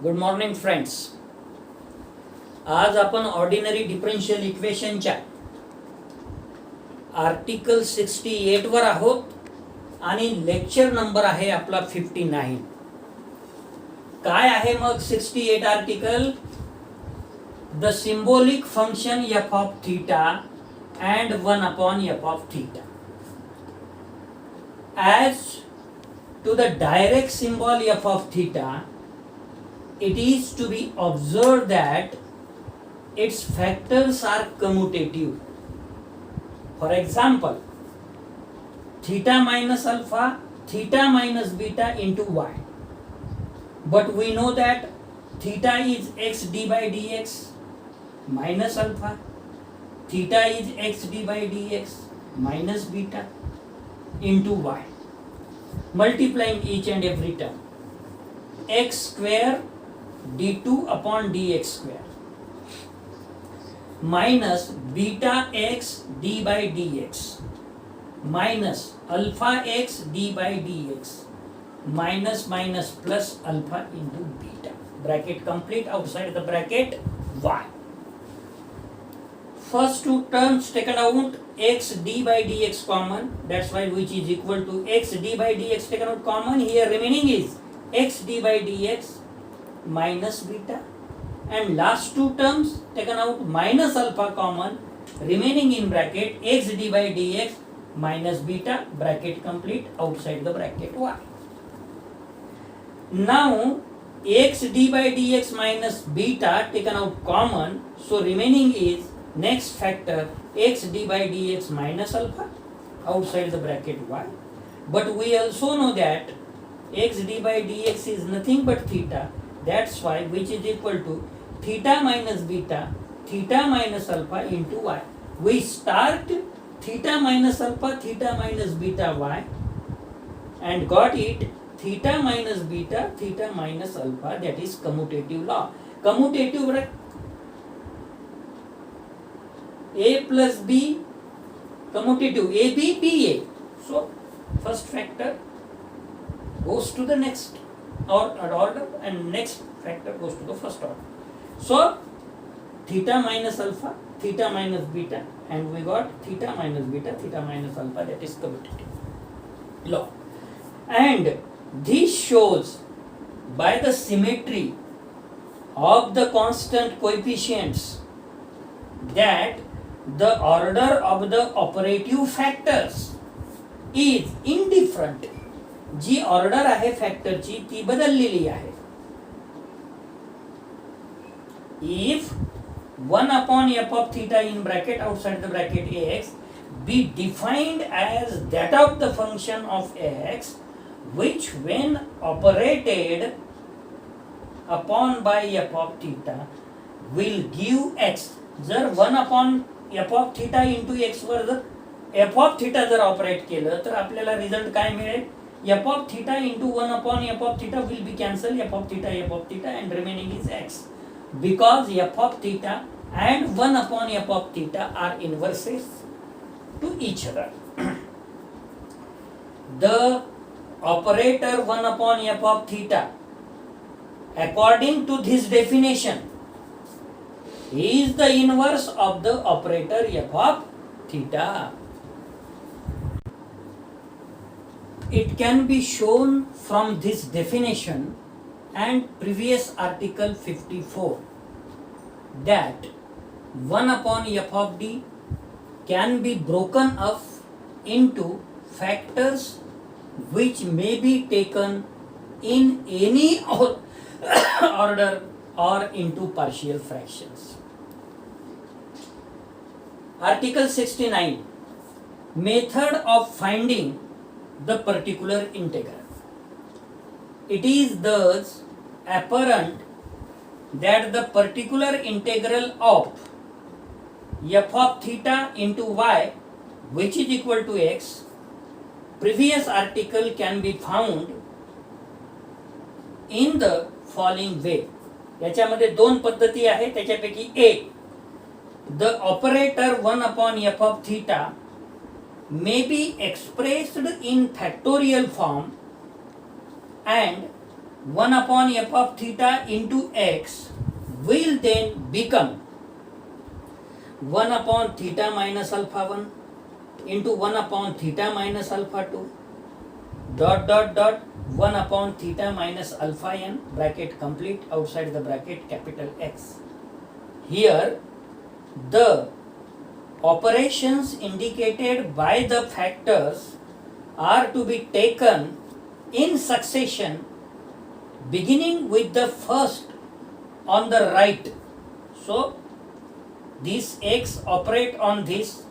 Good morning friends. आज आपण ordinary differential इक्वेशनच्या आर्टिकल 68 वर आहोत आणि लेक्चर नंबर आहे आपला 59. काय आहे मग 68 article? The symbolic function F of theta and 1 F of theta. As to the direct symbol F of theta, it is to be observed that its factors are commutative. For example, theta minus alpha, theta minus beta into y. But we know that theta is x d by dx minus alpha, theta is x d by dx minus beta into y, multiplying each and every term. X square d2 upon dx square minus beta x d by dx minus alpha x d by dx minus plus alpha into beta. Bracket complete. Outside the bracket y. First two terms taken out, x d by dx common, that's why which is equal to x d by dx taken out common. Here remaining is x d by dx minus beta, and last two terms taken out, minus alpha common, remaining in bracket x d by dx minus beta, bracket complete. Outside the bracket y. Now x d by dx minus beta taken out common, so remaining is next factor x d by dx minus alpha, outside the bracket y. But we also know that x d by dx is nothing but theta, that's why which is equal to theta minus beta, theta minus alpha into y. We start theta minus alpha, theta minus beta y, and got it theta minus beta, theta minus alpha, that is commutative law. Commutative a plus b, commutative ab ba. So first factor goes to the next order, and next factor goes to the first order. So theta minus alpha, theta minus beta, and we got theta minus beta, theta minus alpha, that is commutative law. And this shows by the symmetry of the constant coefficients that the order of the operative factors is indifferent. जी order आहे फॅक्टरची ती बदललेली आहे. If 1 upon f of theta in bracket outside the bracket x be defined as that of the function of x, which when operated upon by f of theta will give x. जर 1 upon f of theta into x वर जर f of theta जर operate केलं तर आपल्याला result काय मिळेल? f of theta into 1 upon f of theta will be cancelled, f of theta, and remaining is x, because f of theta and 1 upon f of theta are inverses to each other. The operator 1 upon f of theta, according to this definition, is the inverse of the operator f of theta. It can be shown from this definition and previous article 54 that 1 upon f of d can be broken up into factors which may be taken in any order or into partial fractions. Article 69, method of finding the particular integral. It is thus apparent that the particular integral of f of theta into y, which is equal to x, previous article can be found in the following way. याच्यामध्ये दोन पद्धती आहे, त्याच्यापैकी एक, the operator 1 upon f of theta may be expressed in factorial form and 1 upon f of theta into x will then become 1 upon theta minus alpha 1 into 1 upon theta minus alpha 2 dot dot dot 1 upon theta minus alpha n bracket complete outside the bracket capital X. Here the operations indicated by the factors are to be taken in succession, beginning with the first on the right. So this x operate on this,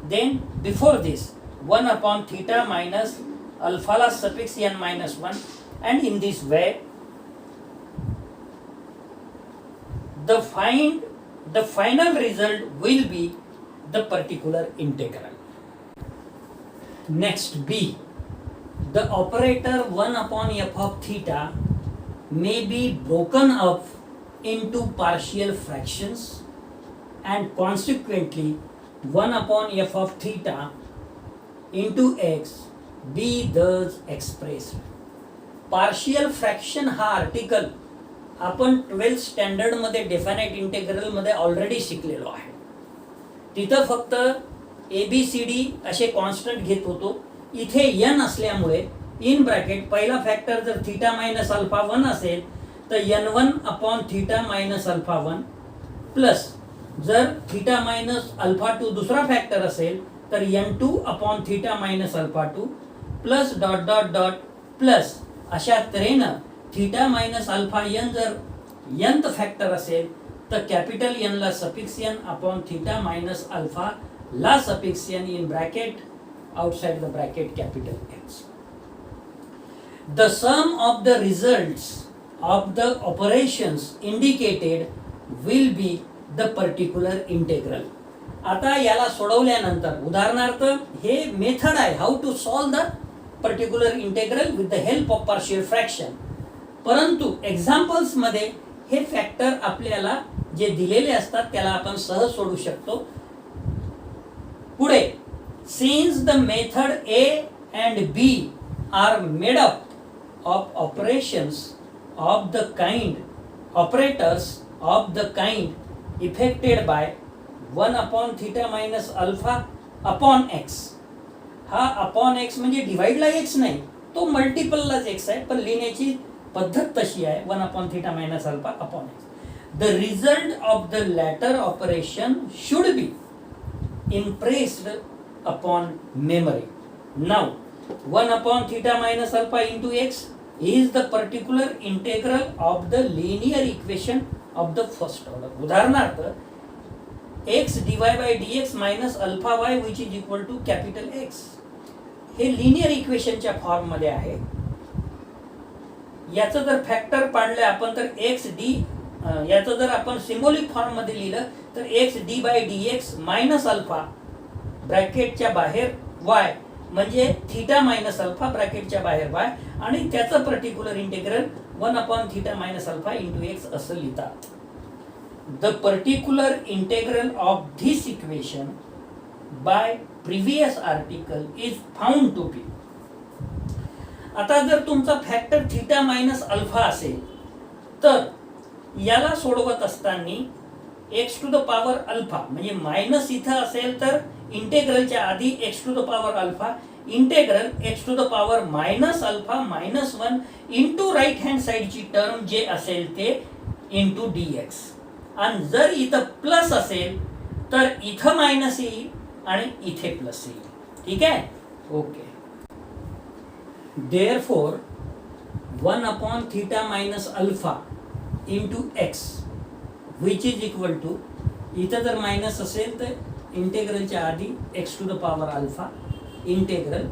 then before this 1 upon theta minus alpha la suffix n minus 1, and in this way the final result will be the particular integral. Next, B. The operator 1 upon f of theta may be broken up into partial fractions, and consequently 1 upon f of theta into x be thus expressed. Partial fraction हा article आपण 12th standard मध्ये definite integral मध्ये already शिकलेलो आहे. तिथं फक्त ABCD असे constant घेत होतो. इथे n असल्यामुळे इन ब्रॅकेट पहिला फॅक्टर जर थीटा मायनस अल्फा 1 असेल तर n1 upon theta minus alpha 1 plus जर थीटा मायनस अल्फा 2 दुसरा फॅक्टर असेल तर n2 upon theta minus alpha 2 plus dot dot dot plus अशा तऱ्हेनं थीटा मायनस अल्फा n जर nth फॅक्टर असेल तर कॅपिटल n ला suffix n upon theta minus alpha ला suffix n in bracket outside the bracket capital X. The sum of the results of the operations indicated will be the particular integral. आता याला सोडवल्यानंतर उदाहरणार्थ हे method आहे how to solve the particular integral with the help of partial fraction. परंतु examples मध्ये हे factor आपल्याला जे दिलेले असतात त्याला आपण सहज सोडू शकतो. पुढे since the method A and B are made up of operators of the kind effected by 1 upon theta minus alpha upon x. हा अपॉन x म्हणजे डिवाइडला x नाही, तो मल्टिपललाच x आहे, पण लिहिण्याची पद्धत तशी आहे 1 upon theta minus alpha upon x. The result of the latter operation should be impressed upon memory. Now 1 upon theta minus alpha into x is the particular integral of the linear equation of the first order. उदाहरणार्थ x dy by dx minus alpha y which is equal to capital X हे linear इक्वेशनच्या form मध्ये आहे. याचं जर factor पाडलं आपण तर x d याचं जर आपण सिम्बॉलिक फॉर्म मध्ये लिहिलं तर x d by dx minus alpha ब्रॅकेटच्या बाहेर y म्हणजे थीटा मायनस अल्फा ब्रॅकेटच्या बाहेर y आणि त्याचं particular integral 1 upon theta minus alpha into x असं लिहितात. The particular integral of this equation by previous article is found to be. आता जर तुमचा फॅक्टर थीटा मायनस अल्फा असेल तर याला सोडवत असताना x to the power alpha म्हणजे मायनस इथं असेल तर इंटेग्रलच्या आधी x to the power alpha integral x to the power minus alpha minus 1 into right hand साईडची टर्म जे असेल ते इंटू डी एक्स. आणि जर इथं प्लस असेल तर इथं मायनस येईल आणि इथे प्लस येईल. ठीक आहे, okay. Therefore 1 upon theta minus alpha into x which is equal to इथं जर मायनस असेल तर इंटेग्रलच्या आधी x to the power alpha integral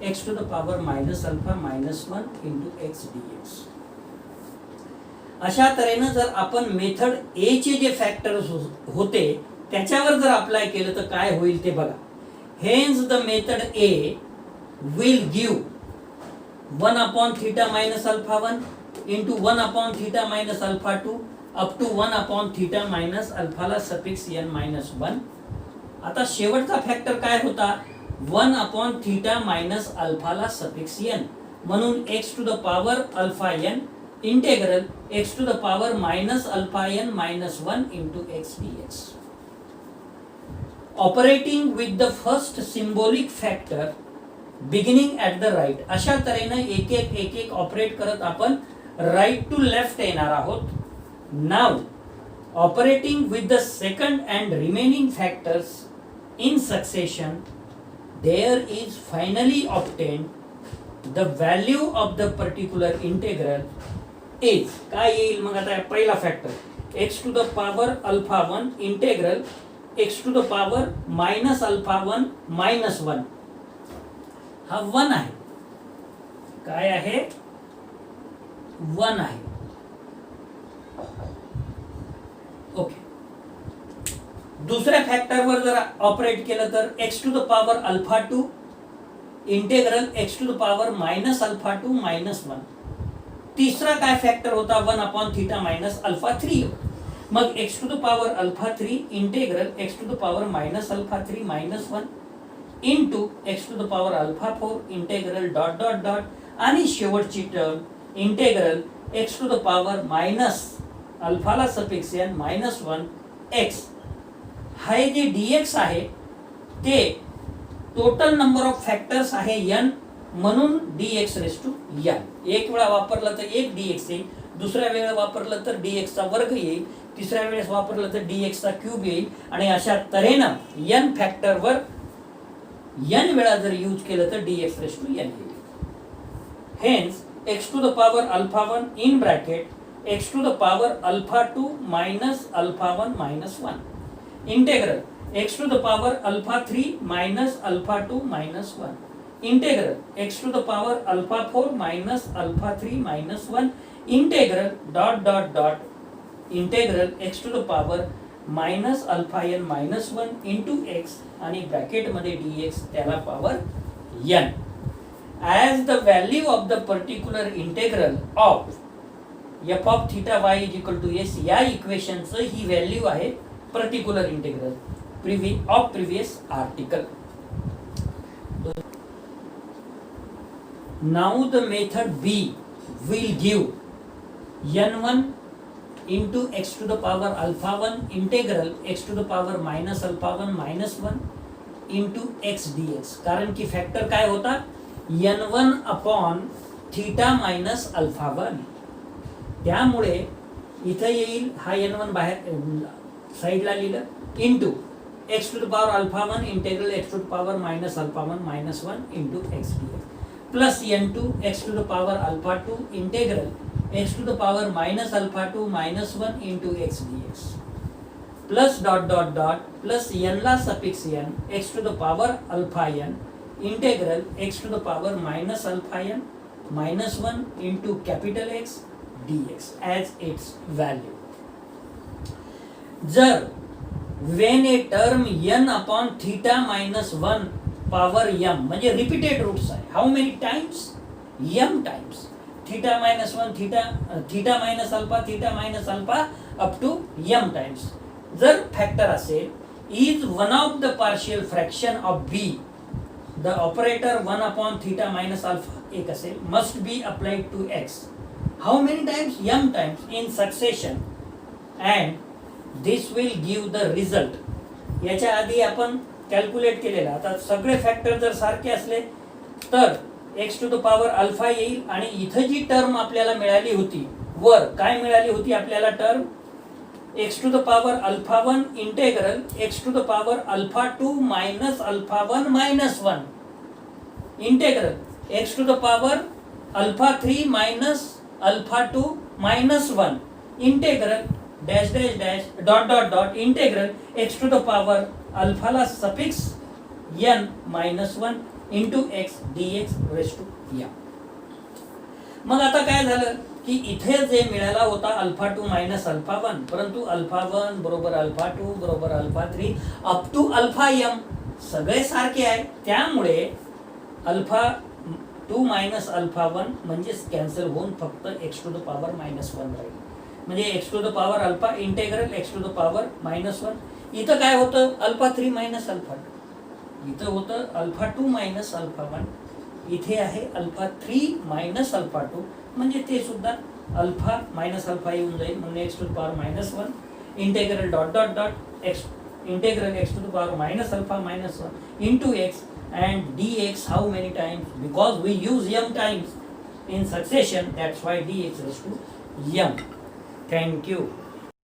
x to the power minus alpha minus 1 into x d x. अशा तऱ्हेनं जर आपण मेथड ए चे जे फॅक्टर्स होते त्याच्यावर जर अप्लाय केलं तर काय होईल ते बघा. Hence the method A will give 1 upon theta minus alpha 1 into 1 upon theta minus alpha 2 up to 1 upon theta minus अल्फाला सफिक्स n मायनस 1. आता शेवटचा फॅक्टर काय होता 1 अपॉन थीटा मायनस अल्फाला सफिक्स n म्हणून x to the power alpha n integral x to the power minus alpha n minus 1 into x dx. Operating with the first symbolic factor beginning at the right. अशा तऱ्हेने एक एक operate करत आपण right to left येणार आहोत. नाव operating with the second and remaining factors in succession, there is finally obtained the value of the particular integral is काय येईल मग आता पहिला factor x to the power alpha 1 integral x to the power minus alpha 1 minus 1 हा 1 आहे. काय आहे 1 आहे. ओके. दुसऱ्या फॅक्टरवर जर ऑपरेट केलं तर x to the power alpha 2 integral x to the power minus alpha 2 minus 1. तिसरा काय फॅक्टर होता 1 अपॉन थीटा मायनस अल्फा 3. मग x to the power alpha 3 integral x to the power minus alpha 3 minus 1 into x to the power alpha 4 integral dot dot dot आणि शेवटची term integral x to the power minus अल्फाला suffix n minus 1 x. हे जे dx आहे ते total number of factors आहे n म्हणून dx raise to n. एक वेळा वापरलं तर एक dx येईल, दुसऱ्या वेळा वापरलं तर dx चा वर्ग येईल, तिसऱ्या वेळेस वापरलं तर dx चा क्यूब येईल आणि अशा तऱ्हेनं n फॅक्टरवर n वेळा जर यूज केलं तर dx रेस टू n येईल. Hence x to the power alpha 1 in bracket x to the power alpha 2 minus alpha 1 minus 1 integral x to the power alpha 3 minus alpha 2 minus 1 integral x to the power alpha 4 minus alpha 3 minus 1 integral dot dot dot integral x to the power minus alpha n minus 1 into x आणि bracket मध्ये dx त्याला power n as the value of the particular integral of f of theta y is equal to s. या इक्वेशनचं ही value आहे particular integral previous article. Now the method b will give n1 into x to the power alpha 1 integral x to the power minus alpha 1 minus 1 into x dx. कारण की factor काय होता n1 upon theta minus alpha 1. त्यामुळे इथं येईल हा n1 बाहेर साईडला लिहिलं into x to the power alpha 1 integral x to the power minus alpha 1 minus 1 into x dx plus n2 x to the power alpha 2 integral x to the power minus alpha 2 minus 1 into x dx plus dot dot dot plus n ला suffix n x to the power alpha n integral x to the power minus alpha n minus 1 into capital X dx as its value. जर when a term n upon theta minus 1 power m म्हणजे repeated roots आहे. How many times m times theta minus 1 theta minus alpha up to m times. जर factor असेल is one of the partial fraction of b, the operator 1 upon theta minus alpha एक असेल must be applied to x. How many times? m times in succession and this will give the result. याच्या आधी आपण calculate केलेला. आता सगळे factor जर सारखे असले तर x to the power alpha येईल आणि इथं जी टर्म आपल्याला मिळाली होती वर काय मिळाली होती आपल्याला term x to the power alpha 1 integral x to the power alpha 2 minus alpha 1 minus 1 integral x to the power alpha 3 minus alpha 2 minus 1 integral dash dash dash dot dot dot integral x to the power अल्फाला suffix n minus 1 into x dx raise to n. मग आता काय झालं की इथे जे मिळाला होता अल्फा 2 मायनस अल्फा 1 परंतु अल्फा 1 बरोबर अल्फा 2 बरोबर alpha 3 up to alpha m सगळे सारखे आहे. त्यामुळे अल्फा 2 मायनस अल्फा 1 म्हणजेच कॅन्सल होऊन फक्त x to the power minus 1 राहील. म्हणजे x to the power alpha integral x to the power minus 1. इथं काय होतं अल्फा 3 मायनस अल्फा 2, इथं होतं अल्फा 2 मायनस अल्फा 1, इथे आहे अल्फा 3 मायनस अल्फा 2 म्हणजे ते सुद्धा अल्फा मायनस अल्फा येऊन जाईल म्हणून x to the power minus one integral dot dot dot x integral x to the power minus alpha minus one into x and dx how many times, because we use m times in succession, that's why dx is to m. Thank you.